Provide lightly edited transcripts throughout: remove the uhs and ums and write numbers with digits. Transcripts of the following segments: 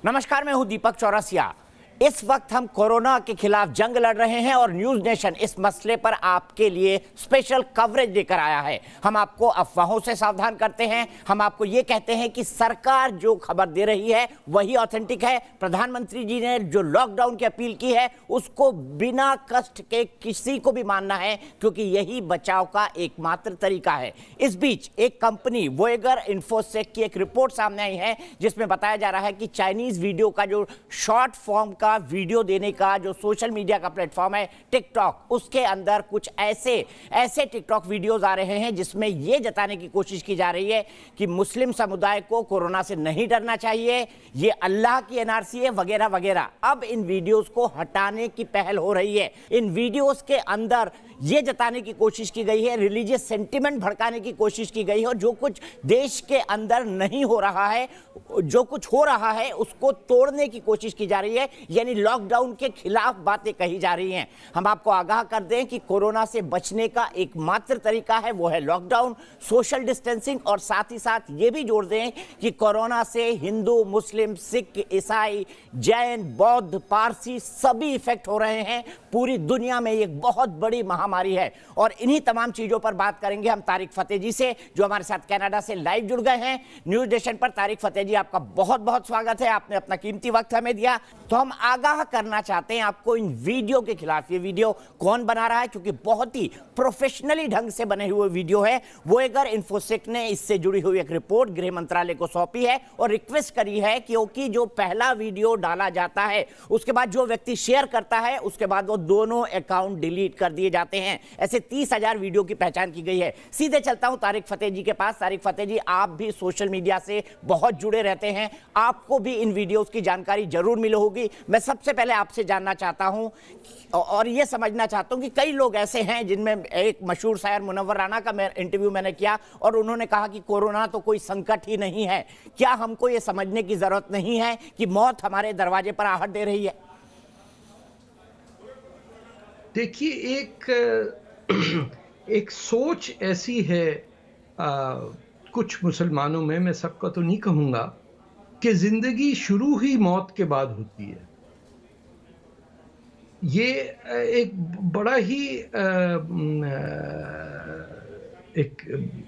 नमस्कार, मैं हूं दीपक चौरसिया। इस वक्त हम कोरोना के खिलाफ जंग लड़ रहे हैं और न्यूज नेशन इस मसले पर आपके लिए स्पेशल कवरेज लेकर आया है। हम आपको अफवाहों से सावधान करते हैं। हम आपको ये कहते हैं कि सरकार जो खबर दे रही है वही ऑथेंटिक है। प्रधानमंत्री जी ने जो लॉकडाउन की अपील की है उसको बिना कष्ट के किसी को भी मानना है, क्योंकि यही बचाव का एकमात्र तरीका है। इस बीच एक कंपनी वोएगर इन्फोसेक की एक रिपोर्ट सामने आई है जिसमें बताया जा रहा है कि चाइनीज वीडियो का जो शॉर्ट फॉर्म का वीडियो देने का जो सोशल मीडिया का प्लेटफॉर्म है टिकटॉक, उसके अंदर कुछ ऐसे टिकटॉक वीडियोस आ रहे हैं जिसमें यह जताने की कोशिश की जा रही है कि मुस्लिम समुदाय को कोरोना से नहीं डरना चाहिए, ये अल्लाह की एनआरसी है वगैरह वगैरह। अब इन वीडियोस को हटाने की पहल हो रही है। इन वीडियोस के अंदर यह जताने की कोशिश की गई है, रिलीजियस सेंटिमेंट भड़काने की कोशिश की गई है, और जो कुछ देश के अंदर नहीं हो रहा है, जो कुछ हो रहा है उसको तोड़ने की कोशिश की जा रही है, यानी लॉकडाउन के खिलाफ बातें कही जा रही हैं। हम आपको आगाह कर दें कि कोरोना से बचने का एकमात्र तरीका है वो है लॉकडाउन, सोशल डिस्टेंसिंग, और साथ ही साथ ये भी जोड़ दें कि कोरोना से हिंदू, मुस्लिम, सिख, ईसाई, जैन, बौद्ध, पारसी सभी इफेक्ट हो रहे हैं। पूरी दुनिया में एक बहुत बड़ी महामारी है और इन्हीं तमाम चीजों पर बात करेंगे हम तारिक फतेह जी से, जो हमारे साथ कनाडा से लाइव जुड़ गए हैं न्यूज नेशन पर। तारिक फतेह जी, आपका बहुत बहुत स्वागत है, आपने अपना कीमती वक्त हमें दिया। तो हम आगाह करना चाहते हैं आपको इन वीडियो के खिलाफ। ये वीडियो कौन बना रहा है, क्योंकि बहुत ही प्रोफेशनली ढंग से बने हुए वीडियो है। वोएगर इन्फोसेक ने इससे जुड़ी हुई एक रिपोर्ट गृह मंत्रालय को सौंपी है और रिक्वेस्ट करी है क्योंकि जो पहला वीडियो डाला जाता है उसके बाद जो व्यक्ति शेयर करता है उसके बाद वो दोनों अकाउंट डिलीट कर दिए जाते हैं। ऐसे 30,000 वीडियो की पहचान की गई है। सीधे चलता हूं तारिक फतेह जी के पास। तारिक फतेह जी, आप भी सोशल मीडिया से बहुत जुड़े रहते हैं, आपको भी इन वीडियोस की जानकारी जरूर मिली होगी। मैं सबसे पहले आपसे जानना चाहता हूं और यह समझना चाहता हूं कि कई लोग ऐसे हैं, जिनमें एक मशहूर शायर मुनव्वर राना का इंटरव्यू मैंने किया और उन्होंने कहा कि कोरोना तो कोई संकट ही नहीं है। क्या हमको यह समझने की जरूरत नहीं है कि मौत हमारे दरवाजे पर आहट दे रही है? देखिए, एक सोच ऐसी है कुछ मुसलमानों में, मैं सबका तो नहीं कहूंगा, कि जिंदगी शुरू ही मौत के बाद होती है। ये एक बड़ा ही एक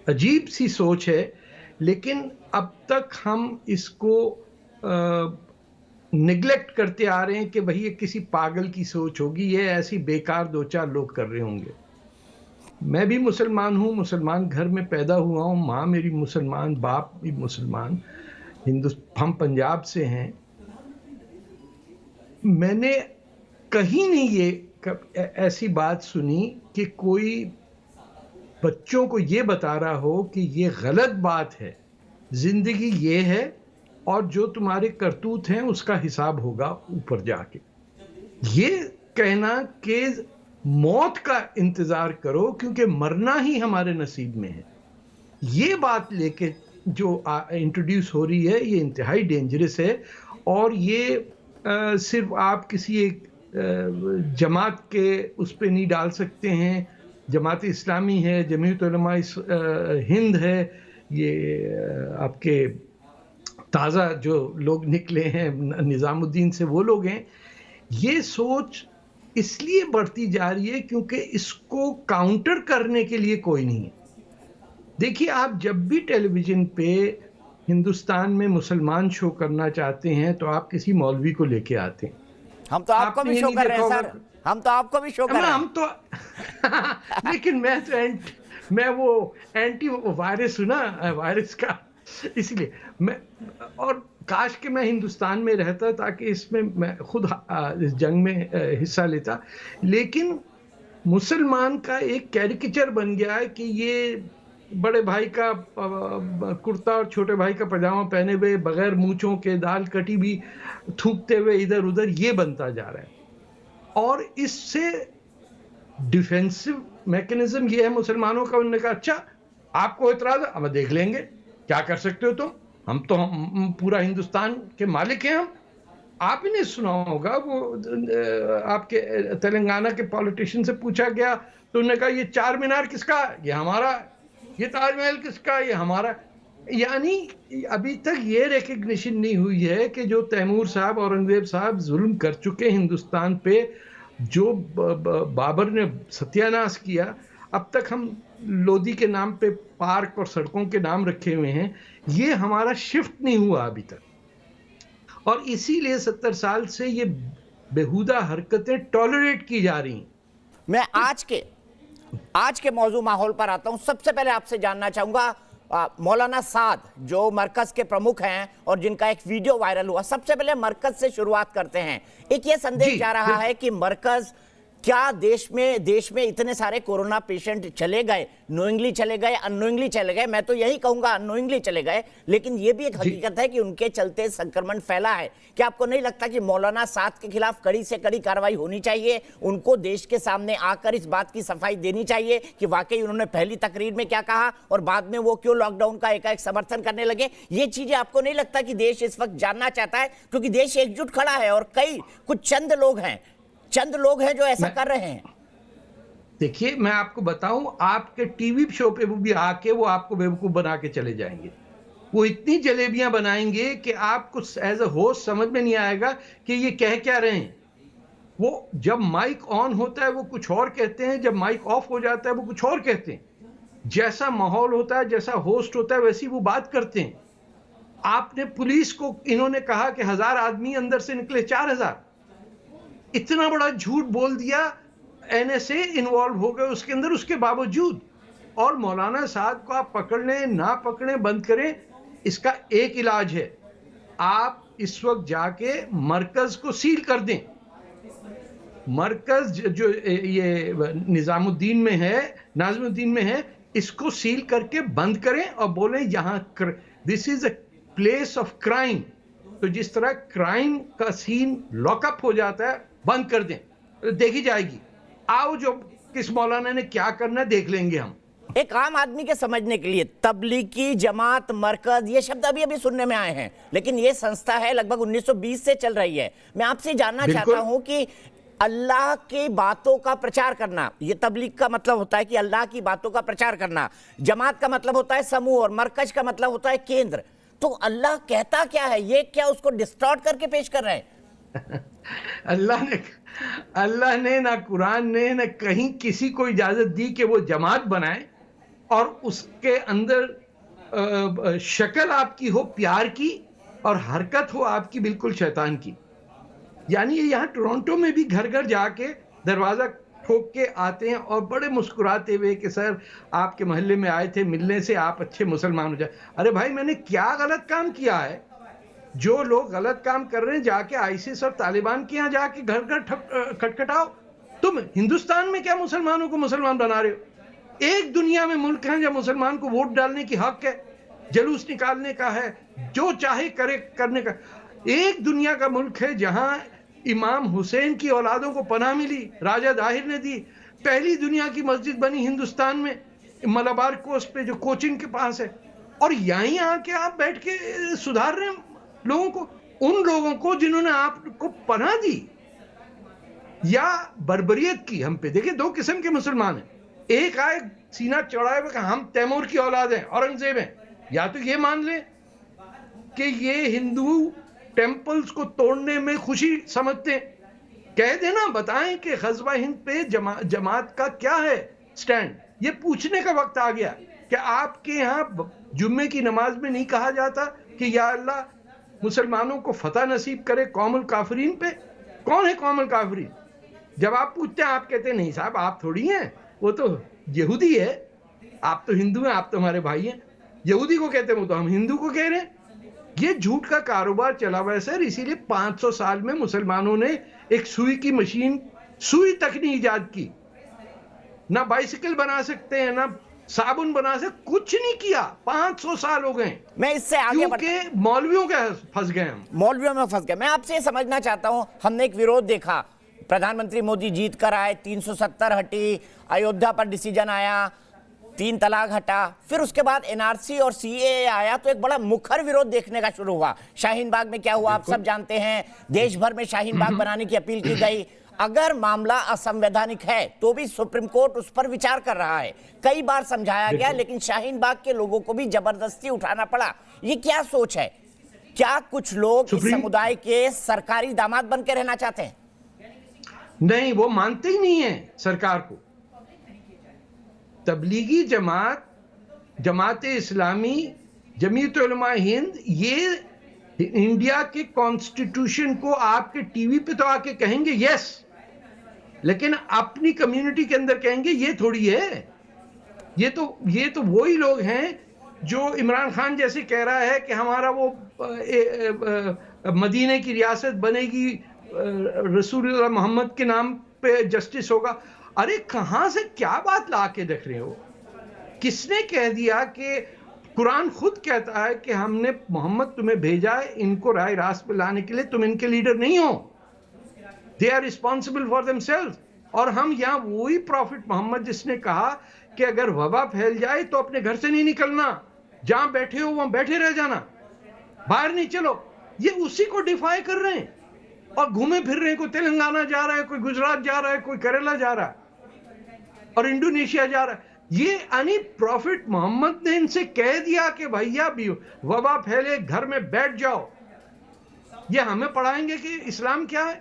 अजीब सी सोच है, लेकिन अब तक हम इसको निगलेक्ट करते आ रहे हैं कि भाई ये किसी पागल की सोच होगी, ये ऐसी बेकार दो चार लोग कर रहे होंगे। मैं भी मुसलमान हूँ, मुसलमान घर में पैदा हुआ हूँ, माँ मेरी मुसलमान, बाप भी मुसलमान, हम पंजाब से हैं। मैंने कहीं नहीं ये ऐसी बात सुनी कि कोई बच्चों को ये बता रहा हो कि ये गलत बात है, जिंदगी ये है और जो तुम्हारे करतूत हैं उसका हिसाब होगा ऊपर जाके। ये कहना कि मौत का इंतजार करो क्योंकि मरना ही हमारे नसीब में है, ये बात लेके जो इंट्रोड्यूस हो रही है, ये इंतहाई डेंजरस है। और ये सिर्फ आप किसी एक जमात के उस पे नहीं डाल सकते हैं। जमात इस्लामी है, जमीयत उलमा हिंद है, ये आपके ताज़ा जो लोग निकले हैं निज़ामुद्दीन से, वो लोग हैं। ये सोच इसलिए बढ़ती जा रही है क्योंकि इसको काउंटर करने के लिए कोई नहीं है। देखिए, आप जब भी टेलीविज़न पे हिंदुस्तान में मुसलमान शो करना चाहते हैं तो आप किसी मौलवी को लेके आते हैं। हम तो आपको भी शो कर रहे हैं सर, हम तो आपको भी शो कर रहे हैं। हम तो लेकिन मैं वो एंटी वायरस हूँ ना, वायरस का, इसलिए मैं, और काश कि मैं हिंदुस्तान में रहता ताकि इसमें मैं खुद इस जंग में हिस्सा लेता। लेकिन मुसलमान का एक कैरिकेचर बन गया है कि ये बड़े भाई का कुर्ता और छोटे भाई का पजामा पहने हुए, बगैर मूंछों के, दाल कटी भी थूकते हुए इधर उधर, ये बनता जा रहा है। और इससे डिफेंसिव मैकेनिज्म ये है मुसलमानों का। उन्होंने कहा अच्छा आपको इतराज है, अब देख लेंगे क्या कर सकते हो तुम, हम पूरा हिंदुस्तान के मालिक हैं हम। आप ही ने सुना होगा, वो आपके तेलंगाना के पॉलिटिशियन से पूछा गया तो उन्होंने कहा ये चार मीनार किसका, ये हमारा, ये ताजमहल किसका, ये हमारा। यानी अभी तक ये रिकग्निशन नहीं हुई है कि जो तैमूर साहब, औरंगजेब साहब जुल्म कर चुके हिंदुस्तान पे, जो बाबर ने सत्यानाश किया, अब तक हम लोधी के नाम पे पार्क और सड़कों के नाम रखे हुए हैं, ये हमारा शिफ्ट नहीं हुआ अभी तक। और इसीलिए 70 साल से ये बेहुदा हरकतें टॉलरेट की जा रही हैं। मैं आज के मौजू माहौल पर आता हूं। सबसे पहले आपसे जानना चाहूंगा, मौलाना साद जो मरकज के प्रमुख हैं और जिनका एक वीडियो वायरल हुआ, सबसे पहले मरकज से शुरुआत करते हैं। एक ये संदेश जा रहा है कि मरकज क्या देश में इतने सारे कोरोना पेशेंट चले गए, नोइंगली चले गए, अननोइंगली चले गए, मैं तो यही कहूंगा अननोइंगली चले गए, लेकिन यह भी एक हकीकत है कि उनके चलते संक्रमण फैला है। क्या आपको नहीं लगता कि मौलाना साद के खिलाफ कड़ी से कड़ी कार्रवाई होनी चाहिए? उनको देश के सामने आकर इस बात की सफाई देनी चाहिए कि वाकई उन्होंने पहली तकरीर में क्या कहा और बाद में वो क्यों लॉकडाउन का एकाएक समर्थन करने लगे? ये चीजें आपको नहीं लगता कि देश इस वक्त जानना चाहता है? क्योंकि देश एकजुट खड़ा है और कुछ चंद लोग हैं जो ऐसा कर रहे हैं। देखिए, मैं आपको बताऊं, आपके टीवी शो पे वो भी आके वो आपको बेवकूफ बना के चले जाएंगे। वो इतनी जलेबियां बनाएंगे कि आपको एज अ होस्ट समझ में नहीं आएगा कि ये कह क्या रहे हैं। वो जब माइक ऑन होता है वो कुछ और कहते हैं, जब माइक ऑफ हो जाता है वो कुछ और कहते हैं। जैसा माहौल होता है, जैसा होस्ट होता है, वैसी वो बात करते हैं। आपने पुलिस को, इन्होंने कहा कि 1000 आदमी अंदर से निकले, 4000। इतना बड़ा झूठ बोल दिया, एनएसए इन्वॉल्व हो गए उसके अंदर, उसके बावजूद। और मौलाना साहब को आप पकड़ लें, ना पकड़ें, बंद करें, इसका एक इलाज है, आप इस वक्त जाके मरकज को सील कर दें। मरकज जो ये नाज़िमुद्दीन में है, इसको सील करके बंद करें और बोलें यहां this is a place of crime. तो जिस तरह क्राइम का सीन लॉकअप हो जाता है, बंद कर दें, देखी जाएगी। आओ, जो किस मौलाना ने क्या करना है देख लेंगे हम। एक आम आदमी के समझने के लिए तबलीगी जमात, मरकज, ये शब्द अभी सुनने में आए हैं, लेकिन ये संस्था है लगभग 1920 से चल रही है। मैं आपसे जानना चाहता हूं कि अल्लाह की बातों का प्रचार करना, ये तबलीग का मतलब होता है कि अल्लाह की बातों का प्रचार करना, जमात का मतलब होता है समूह और मरकज का मतलब होता है केंद्र। तो अल्लाह कहता क्या है? ये क्या उसको डिस्टॉर्ट करके पेश कर रहे हैं? अल्लाह ने ना कुरान ने ना कहीं किसी को इजाजत दी कि वो जमात बनाए और उसके अंदर शक्ल आपकी हो प्यार की और हरकत हो आपकी बिल्कुल शैतान की। यानी ये यहाँ टोरंटो में भी घर घर जाके दरवाजा ठोक के आते हैं और बड़े मुस्कुराते हुए कि सर आपके मोहल्ले में आए थे मिलने से, आप अच्छे मुसलमान हो जाए। अरे भाई, मैंने क्या गलत काम किया है? जो लोग गलत काम कर रहे हैं जाके आईसिस और तालिबान के यहाँ जाके घर घर खटखटाओ। तुम हिंदुस्तान में क्या मुसलमानों को मुसलमान बना रहे हो? एक दुनिया में मुल्क है जब मुसलमान को वोट डालने की हक है, जलूस निकालने का है, जो चाहे करे करने का। एक दुनिया का मुल्क है जहां इमाम हुसैन की औलादों को पनाह मिली, राजा दाहिर ने दी। पहली दुनिया की मस्जिद बनी हिंदुस्तान में, मलाबार कोस्ट पे जो कोचिन के पास है। और यहीं आके आप बैठ के सुधार रहे हैं लोगों को, उन लोगों को जिन्होंने आपको पनाह दी या बर्बरियत की हम पे। देखिए, दो किस्म के मुसलमान हैं। एक आए सीना चौड़ाए हुए हम तैमूर की औलाद हैं, औरंगजेब हैं। या तो ये मान लें कि ये हिंदू टेंपल्स को तोड़ने में खुशी समझते हैं, कह देना, बताएं कि ग़ज़वा हिंद पे जमात का क्या है स्टैंड। ये पूछने का वक्त आ गया कि आपके यहाँ जुम्मे की नमाज में नहीं कहा जाता कि या अल्लाह मुसलमानों को फतह नसीब करे कौमुल काफिरीन पे? कौन है कौमुल काफिरीन? जब आप पूछते हैं, आप कहते हैं नहीं साहब आप थोड़ी हैं, वो तो यहूदी है, आप तो हिंदू हैं, आप तो हमारे भाई हैं। यहूदी को कहते हैं, वो तो हम हिंदू को कह रहे हैं। ये झूठ का कारोबार चला हुआ है सर। इसीलिए 500 साल में मुसलमानों ने एक सुई की मशीन, सुई तक नहीं इजाद की। ना बाइसिकल बना सकते हैं, ना साबुन बना से, कुछ नहीं किया। 500 साल हो गए। मैं इससे आगे क्योंकि मौलवियों के फंस गए हम, मौलवियों में फंस गए। मैं आपसे ये समझना चाहता हूं, हमने एक विरोध देखा, प्रधानमंत्री मोदी जीत कर आए, 370 हटी, अयोध्या पर डिसीजन आया, 3 तलाक हटा, फिर उसके बाद एनआरसी और सीएए आया, तो एक बड़ा मुखर विरोध देखने का शुरू हुआ। शाहीन बाग में क्या हुआ आप सब जानते हैं, देश भर में शाहीन बाग बनाने की अपील की गई। अगर मामला असंवैधानिक है तो भी सुप्रीम कोर्ट उस पर विचार कर रहा है। कई बार समझाया गया, लेकिन शाहीन बाग के लोगों को भी जबरदस्ती उठाना पड़ा। ये क्या सोच है? क्या कुछ लोग इस समुदाय के सरकारी दामाद बन के रहना चाहते हैं? नहीं, वो मानते ही नहीं है सरकार को। तबलीगी जमात, जमात इस्लामी, जमीयत उलमा हिंद, ये इंडिया के कॉन्स्टिट्यूशन को आपके टीवी पे तो आके कहेंगे यस, लेकिन अपनी कम्युनिटी के अंदर कहेंगे ये थोड़ी है। ये तो वही लोग हैं जो इमरान खान जैसे कह रहा है कि हमारा वो मदीने की रियासत बनेगी, रसूलुल्लाह मोहम्मद के नाम पे जस्टिस होगा। अरे कहां से क्या बात ला के देख रहे हो? किसने कह दिया कि कुरान खुद कहता है कि हमने मोहम्मद तुम्हें भेजा है इनको राय रास्त पे लाने के लिए, तुम इनके लीडर नहीं हो। They are responsible for themselves. और हम यहाँ वही प्रॉफिट मोहम्मद जिसने कहा कि अगर वबा फैल जाए तो अपने घर से नहीं निकलना, जहां बैठे हो वहां बैठे रह जाना, बाहर नहीं चलो। ये उसी को डिफाई कर रहे हैं और घूमे फिर रहे हैं। कोई तेलंगाना जा रहा है, कोई गुजरात जा रहा है, कोई केरला जा रहा है और इंडोनेशिया जा रहा है। ये यानी प्रॉफिट मोहम्मद ने इनसे कह दिया कि भैया भी वबा फैले घर में बैठ जाओ। ये हमें पढ़ाएंगे कि इस्लाम क्या है?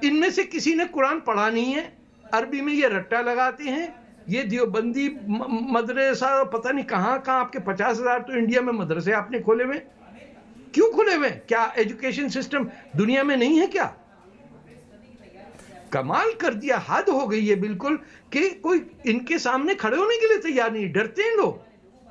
इनमें से किसी ने कुरान पढ़ा नहीं है। अरबी में ये रट्टा लगाते हैं। ये देवबंदी मदरसा पता नहीं कहां कहां, आपके 50,000 तो इंडिया में मदरसे आपने खोले हुए। क्यों खुले हुए? क्या एजुकेशन सिस्टम दुनिया में नहीं है क्या? कमाल कर दिया, हद हो गई है बिल्कुल कि कोई इनके सामने खड़े होने के लिए तैयार नहीं, डरते हैं लोग।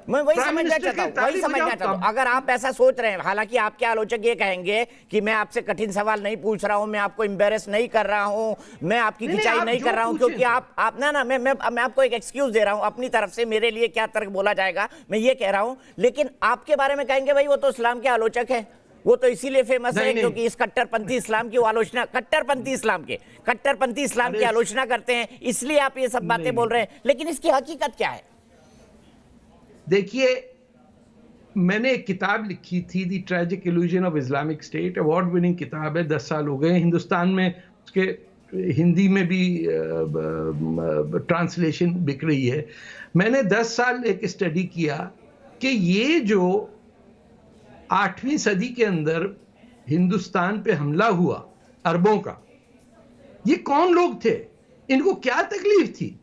मैं वही समझना चाहता हूं। अगर आप ऐसा सोच रहे हैं, हालांकि आपके आलोचक ये कहेंगे कि मैं आपसे कठिन सवाल नहीं पूछ रहा हूं, मैं आपको एम्बेरस नहीं कर रहा हूं, मैं आपकी खिंचाई नहीं कर रहा हूं, क्योंकि आप ना मैं आपको एक एक्सक्यूज दे रहा हूं अपनी तरफ से। मेरे लिए क्या तर्क बोला जाएगा मैं ये कह रहा हूं, लेकिन आपके बारे में कहेंगे भाई वो तो इस्लाम के आलोचक है, वो तो इसीलिए फेमस है क्योंकि इस कट्टरपंथी इस्लाम की आलोचना, कट्टरपंथी इस्लाम की आलोचना करते हैं, इसलिए आप ये सब बातें बोल रहे हैं। लेकिन इसकी हकीकत क्या है? देखिए, मैंने एक किताब लिखी थी, the tragic illusion of Islamic state, award winning किताब है, 10 साल हो गए। हिंदुस्तान में उसके हिंदी में भी ट्रांसलेशन बिक रही है। मैंने 10 साल एक स्टडी किया कि ये जो 8वीं सदी के अंदर हिंदुस्तान पे हमला हुआ अरबों का, ये कौन लोग थे, इनको क्या तकलीफ थी?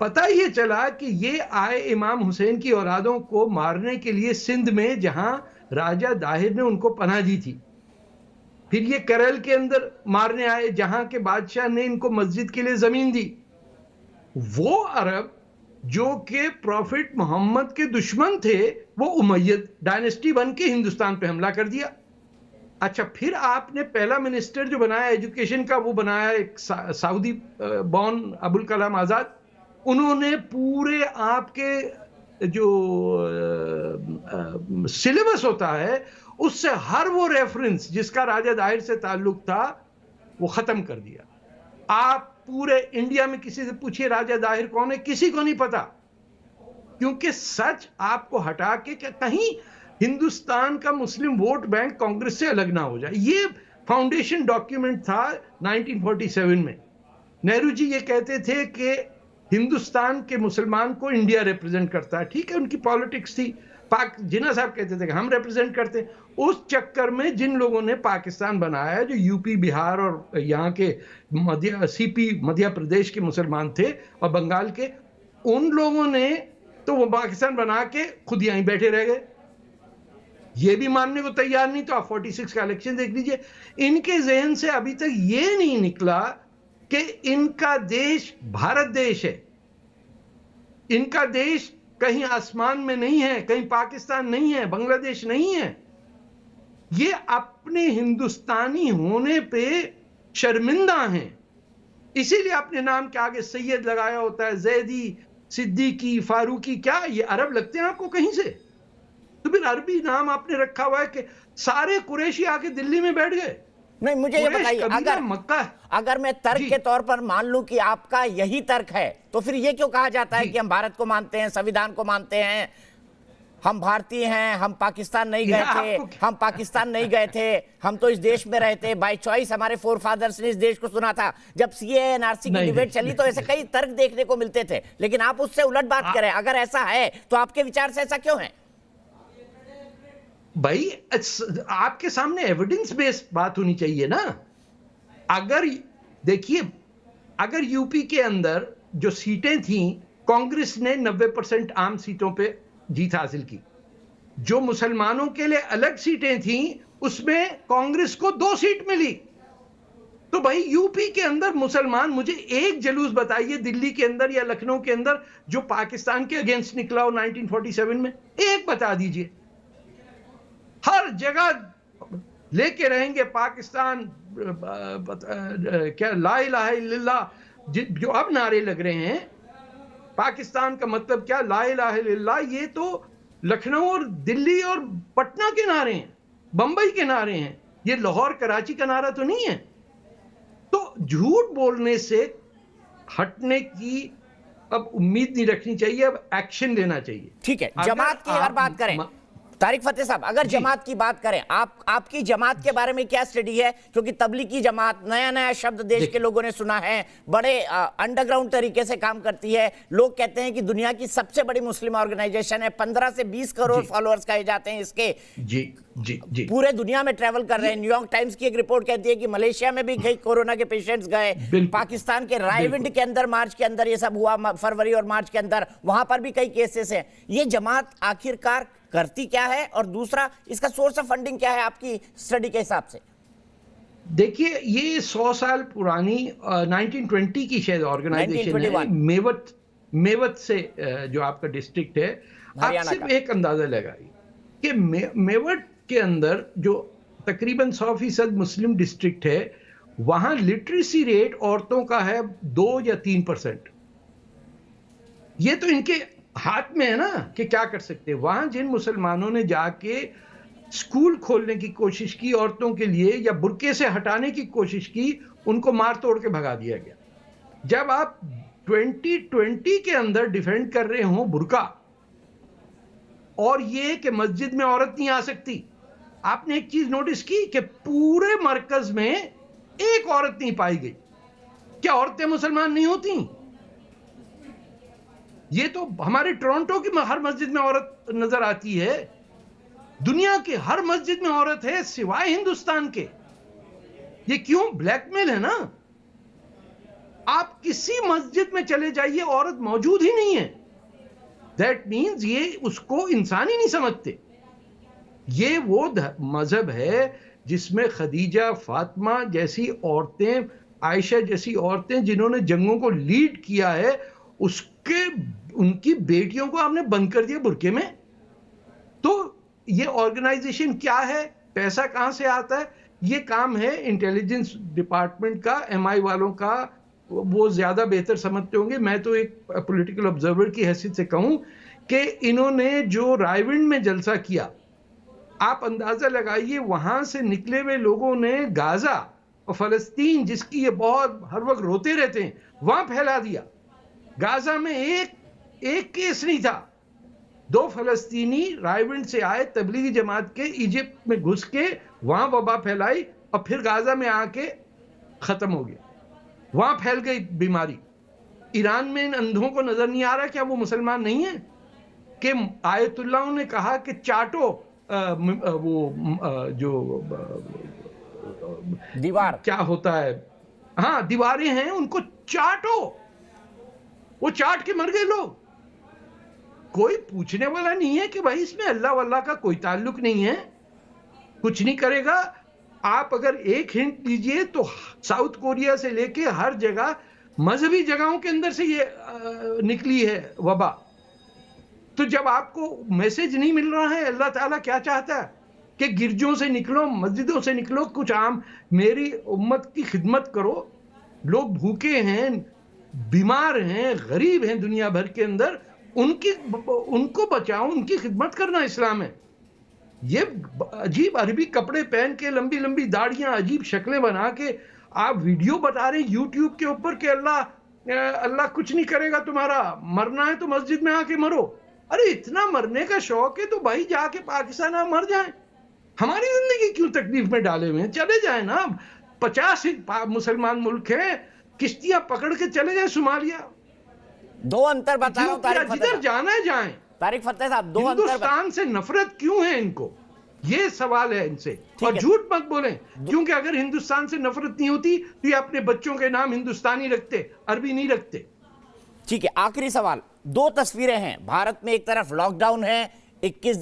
पता ये चला कि ये आए इमाम हुसैन की औलादों को मारने के लिए सिंध में, जहां राजा दाहिर ने उनको पनाह दी थी। फिर ये करल के अंदर मारने आए, जहां के बादशाह ने इनको मस्जिद के लिए जमीन दी। वो अरब जो कि प्रॉफिट मोहम्मद के दुश्मन थे, वो उमय्यद डायनेस्टी बन के हिंदुस्तान पे हमला कर दिया। अच्छा, फिर आपने पहला मिनिस्टर जो बनाया एजुकेशन का, वो बनाया एक सऊदी बॉर्न अबुल कलाम आजाद। उन्होंने पूरे आपके जो सिलेबस होता है उससे हर वो रेफरेंस जिसका राजा दाहिर से ताल्लुक था वो खत्म कर दिया। आप पूरे इंडिया में किसी से पूछिए राजा दाहिर कौन है, किसी को नहीं पता, क्योंकि सच आपको हटा के कहीं हिंदुस्तान का मुस्लिम वोट बैंक कांग्रेस से अलग ना हो जाए। ये फाउंडेशन डॉक्यूमेंट था 1947 में। नेहरू जी ये कहते थे कि हिंदुस्तान के मुसलमान को इंडिया रिप्रेजेंट करता है। ठीक है, उनकी पॉलिटिक्स थी। जिन्ना साहब कहते थे कि हम रिप्रेजेंट करते हैं। उस चक्कर में जिन लोगों ने पाकिस्तान बनाया, जो यूपी, बिहार और यहाँ के मध्य प्रदेश के मुसलमान थे और बंगाल के, उन लोगों ने तो वो पाकिस्तान बना के खुद यहीं बैठे रह गए। ये भी मानने को तैयार नहीं। तो आप 46 का इलेक्शन देख लीजिए। इनके जहन से अभी तक ये नहीं निकला कि इनका देश भारत देश है। इनका देश कहीं आसमान में नहीं है, कहीं पाकिस्तान नहीं है, बांग्लादेश नहीं है। ये अपने हिंदुस्तानी होने पे शर्मिंदा हैं। इसीलिए अपने नाम के आगे सैयद लगाया होता है, जैदी, सिद्दीकी, फारूकी। क्या ये अरब लगते हैं आपको कहीं से? तो फिर अरबी नाम आपने रखा हुआ है कि सारे कुरैशी आके दिल्ली में बैठ गए। नहीं, मुझे ये बताइए, अगर मैं तर्क के तौर पर मान लूं कि आपका यही तर्क है, तो फिर ये क्यों कहा जाता है कि हम भारत को मानते हैं, संविधान को मानते हैं? हम भारतीय हैं, हम पाकिस्तान नहीं गए थे, हम पाकिस्तान नहीं गए थे, हम तो इस देश में रहते, बाय चॉइस हमारे फोर फादर्स ने इस देश को सुना था। जब सीए एनआरसी की डिबेट चली तो ऐसे कई तर्क देखने को मिलते थे, लेकिन आप उससे उलट बात करें। अगर ऐसा है तो आपके विचार से ऐसा क्यों है? भाई आपके सामने एविडेंस बेस्ड बात होनी चाहिए ना। अगर देखिए, अगर यूपी के अंदर जो सीटें थी, कांग्रेस ने 90% आम सीटों पे जीत हासिल की। जो मुसलमानों के लिए अलग सीटें थी उसमें कांग्रेस को 2 सीट मिली। तो भाई यूपी के अंदर मुसलमान, मुझे एक जुलूस बताइए दिल्ली के अंदर या लखनऊ के अंदर जो पाकिस्तान के अगेंस्ट निकला हो 1947 में, एक बता दीजिए। हर जगह लेके रहेंगे पाकिस्तान, क्या ला इलाहा इल्लल्लाह, जो अब नारे लग रहे हैं, पाकिस्तान का मतलब क्या, ला इलाहा इल्लल्लाह, ये तो लखनऊ और दिल्ली और पटना के नारे हैं, बंबई के नारे हैं, ये लाहौर कराची का नारा तो नहीं है। तो झूठ बोलने से हटने की अब उम्मीद नहीं रखनी चाहिए, अब एक्शन लेना चाहिए। ठीक है, जमात की अगर बात करें, तारिक फतेह साहब, अगर जमात की बात करें, आपकी जमात के बारे में क्या स्टडी है? क्योंकि तबलीगी जमात, नया नया शब्द देश के लोगों ने सुना है, बड़े अंडरग्राउंड तरीके से काम करती है। लोग कहते हैं कि दुनिया की सबसे बड़ी मुस्लिम ऑर्गेनाइजेशन है, 15 से 20 करोड़ फॉलोअर्स कहे जाते हैं इसके। जी पूरे दुनिया में ट्रैवल कर रहे हैं। न्यूयॉर्क टाइम्स की एक रिपोर्ट कहती है कि मलेशिया में भी कई कोरोना के पेशेंट्स गए, पाकिस्तान के रायविंड के अंदर मार्च के अंदर ये सब हुआ, फरवरी और मार्च के अंदर, वहां पर भी कई केसेस हैं। ये जमात आखिरकार करती क्या है, और दूसरा इसका सोर्स ऑफ फंडिंग क्या है आपकी स्टडी के हिसाब से? देखिए, ये 100 साल पुरानी 1920 की शायद ऑर्गेनाइजेशन है, मेवत से जो आपका डिस्ट्रिक्ट है। आप सिर्फ एक अंदाजा लगाइए कि मेवत के अंदर जो तकरीबन 100% मुस्लिम डिस्ट्रिक्ट है, वहां लिटरेसी रेट औरतों का है 2 या 3%। ये तो इनके हाथ में है ना कि क्या कर सकते हैं। वहां जिन मुसलमानों ने जाके स्कूल खोलने की कोशिश की औरतों के लिए, या बुर्के से हटाने की कोशिश की, उनको मार तोड़ के भगा दिया गया। जब आप 2020 के अंदर डिफेंड कर रहे हो बुर्का, और ये कि मस्जिद में औरत नहीं आ सकती, आपने एक चीज नोटिस की कि पूरे मरकज में एक औरत नहीं पाई गई। क्या औरतें मुसलमान नहीं होती? ये तो हमारे टोरंटो की हर मस्जिद में औरत नजर आती है, दुनिया की हर मस्जिद में औरत है सिवाय हिंदुस्तान के। ये क्यों? ब्लैकमेल है ना। आप किसी मस्जिद में चले जाइए, औरत मौजूद ही नहीं है। दैट मीन्स ये उसको इंसान ही नहीं समझते। ये वो मजहब है जिसमें खदीजा, फातिमा जैसी औरतें, आयशा जैसी औरतें जिन्होंने जंगों को लीड किया है, उनकी बेटियों को आपने बंद कर दिया बुर्के में। तो ये ऑर्गेनाइजेशन क्या है, पैसा कहां से आता है? ये काम है इंटेलिजेंस डिपार्टमेंट का, एमआई वालों का। वो ज्यादा बेहतर समझते होंगे। मैं तो एक पॉलिटिकल ऑब्जर्वर की हैसियत से कहूं कि इन्होंने जो रायविंड में जलसा किया, आप अंदाजा लगाइए, वहां से निकले हुए लोगों ने गाजा और फलस्तीन, जिसकी ये बहुत हर वक्त रोते रहते हैं, वहां फैला दिया। गाजा में एक केस नहीं था। 2 फलस्तीनी रायविंड से आए, तबलीगी जमात के, इजिप्ट में घुस के वहां वबा फैलाई, और फिर गाजा में आके खत्म हो गया। वहां फैल गई बीमारी। ईरान में इन अंधों को नजर नहीं आ रहा क्या वो मुसलमान नहीं है? कि आयतुल्लाह ने कहा कि चाटो जो दीवार क्या होता है, हाँ दीवारें हैं, उनको चाटो। वो चाट के मर गए लोग। कोई पूछने वाला नहीं है कि भाई इसमें अल्लाह वल्लाह का कोई ताल्लुक नहीं है, कुछ नहीं करेगा। आप अगर एक हिंट लीजिए तो साउथ कोरिया से लेके हर जगह मजहबी जगहों के अंदर से ये निकली है वबा। तो जब आपको मैसेज नहीं मिल रहा है, अल्लाह ताला क्या चाहता है कि गिरजों से निकलो, मस्जिदों से निकलो, कुछ आम मेरी उम्मत की खिदमत करो। लोग भूखे हैं, बीमार हैं, गरीब हैं दुनिया भर के अंदर, उनको बचाओ, उनकी खिदमत करना इस्लाम है। ये अजीब अरबी कपड़े पहन के, लंबी लंबी दाढ़ियां, अजीब शक्लें बना के आप वीडियो बता रहे हैं यूट्यूब के ऊपर कि अल्लाह कुछ नहीं करेगा तुम्हारा, मरना है तो मस्जिद में आके मरो। अरे इतना मरने का शौक है तो भाई जाके पाकिस्तान आप मर जाए, हमारी जिंदगी क्यों तकलीफ में डाले हुए हैं? चले जाए ना, 50 मुसलमान मुल्क हैं, किश्तियां पकड़ के चले जाए सोमालिया। दो अंतर बता रहा हूं तारिक फतेह जिधर साहब। जाना है जाए। तारिक फतेह साहब, दो अंतर हिंदुस्तान से नफरत क्यों है इनको, ये सवाल है इनसे। और है। झूठ मत बोलें, क्योंकि अगर हिंदुस्तान से नफरत नहीं होती तो ये अपने बच्चों के नाम हिंदुस्तानी रखते, अरबी नहीं रखते। ठीक है, आखिरी सवाल, दो तस्वीरें हैं भारत में, एक तरफ लॉकडाउन है, 21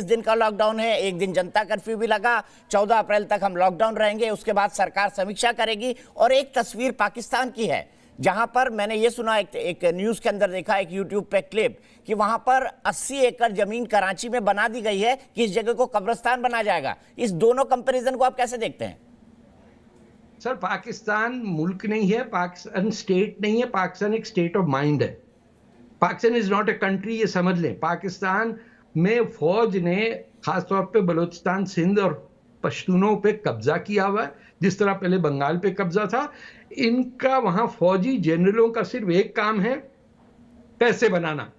दिन का लॉकडाउन है, एक दिन जनता कर्फ्यू भी लगा, 14 अप्रैल तक हम लॉकडाउन रहेंगे, उसके बाद सरकार समीक्षा करेगी। और एक तस्वीर पाकिस्तान की है, जहां पर मैंने ये सुना, एक न्यूज के अंदर देखा, एक यूट्यूब पे क्लिप, कि वहां पर 80 एकड़ जमीन कराची में बना दी गई है कि इस जगह को कब्रिस्तान बनाया जाएगा। इस दोनों कंपैरिजन को आप कैसे देखते हैं? सर, पाकिस्तान मुल्क नहीं है, पाकिस्तान स्टेट नहीं है, पाकिस्तान एक स्टेट ऑफ माइंड है। Pakistan is not a country, ये समझ लें। पाकिस्तान में फौज ने खासतौर पे बलूचिस्तान, सिंध और पश्तूनों पे कब्जा किया हुआ है, जिस तरह पहले बंगाल पे कब्जा था। इनका वहां फौजी जनरलों का सिर्फ एक काम है, पैसे बनाना।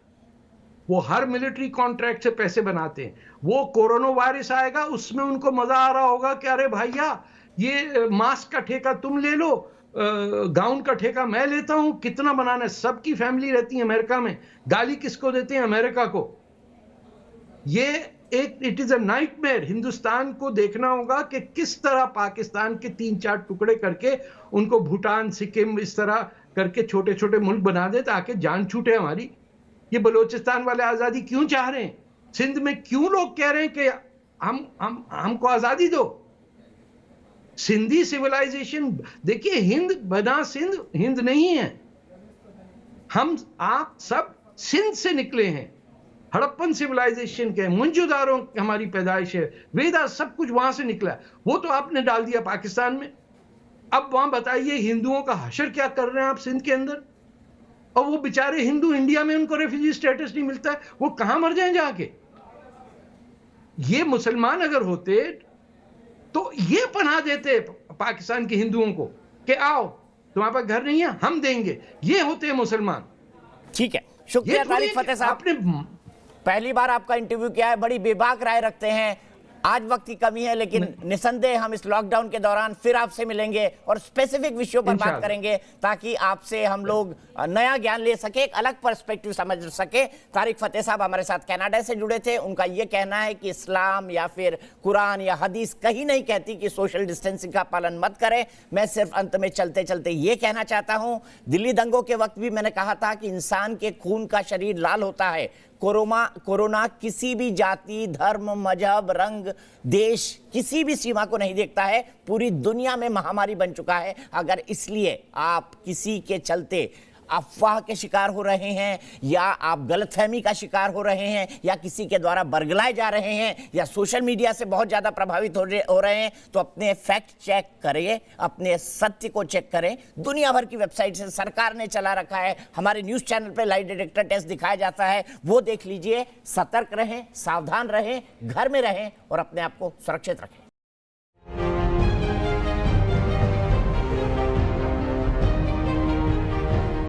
वो हर मिलिट्री कॉन्ट्रैक्ट से पैसे बनाते हैं। वो कोरोना वायरस आएगा, उसमें उनको मजा आ रहा होगा कि अरे भैया, ये मास्क का ठेका तुम ले लो, गाउन का ठेका मैं लेता हूं, कितना बनाना है। सबकी फैमिली रहती है अमेरिका में, गाली किसको देते हैं? अमेरिका को। ये एक it is a nightmare. Hindustan को देखना होगा कि किस तरह पाकिस्तान के 3-4 टुकड़े करके उनको भूटान, सिक्किम, इस तरह करके छोटे छोटे मुल्क बना दे ताकि जान छूटे हमारी। ये बलूचिस्तान वाले आजादी क्यों चाह रहे हैं? सिंध में क्यों लोग कह रहे हैं कि हमको आजादी दो? सिंधी सिविलाइजेशन देखिए, हिंद बना सिंध हिंद नहीं है। आप सब सिंध से निकले हैं, हड़प्पन सिविलाइजेशन के, मुंजुदारों हमारी पैदाइश है, वेदा सब कुछ वहां से निकला। वो तो आपने डाल दिया पाकिस्तान में। अब वहां बताइए हिंदुओं का हशर क्या कर रहे हैं आप सिंध के अंदर? और वो बेचारे हिंदू, इंडिया में उनको रेफ्यूजी स्टेटस नहीं मिलता है, वो कहां मर जाएं जाके? ये मुसलमान अगर होते तो ये पनाह देते पाकिस्तान के हिंदुओं को कि आओ, तुम्हारे पास घर नहीं है, हम देंगे। ये होते हैं मुसलमान। ठीक है, शुक्रिया तारिक फतेह साहब। आपने पहली बार आपका इंटरव्यू किया है, बड़ी बेबाक राय रखते हैं। आज वक्त की कमी है, लेकिन निसंदेह हम इस लॉकडाउन के दौरान फिर आपसे मिलेंगे और स्पेसिफिक विषयों पर बात करेंगे, ताकि आपसे हम लोग नया ज्ञान ले सके, एक अलग पर्सपेक्टिव समझ सके। तारिक फतेह साहब हमारे साथ कनाडा से जुड़े थे। उनका यह कहना है कि इस्लाम या फिर कुरान या हदीस कहीं नहीं कहती कि सोशल डिस्टेंसिंग का पालन मत करें। मैं सिर्फ अंत में चलते चलते ये कहना चाहता हूं, दिल्ली दंगों के वक्त भी मैंने कहा था कि इंसान के खून का शरीर लाल होता है। कोरोना किसी भी जाति, धर्म, मजहब, रंग, देश, किसी भी सीमा को नहीं देखता है। पूरी दुनिया में महामारी बन चुका है। अगर इसलिए आप किसी के चलते अफवाह के शिकार हो रहे हैं, या आप गलतफहमी का शिकार हो रहे हैं, या किसी के द्वारा बरगलाए जा रहे हैं, या सोशल मीडिया से बहुत ज़्यादा प्रभावित हो रहे हैं, तो अपने फैक्ट चेक करिए, अपने सत्य को चेक करें। दुनिया भर की वेबसाइट से सरकार ने चला रखा है, हमारे न्यूज़ चैनल पर लाइट डिटेक्टर टेस्ट दिखाया जाता है, वो देख लीजिए। सतर्क रहें, सावधान रहें, घर में रहें और अपने आप को सुरक्षित रखें।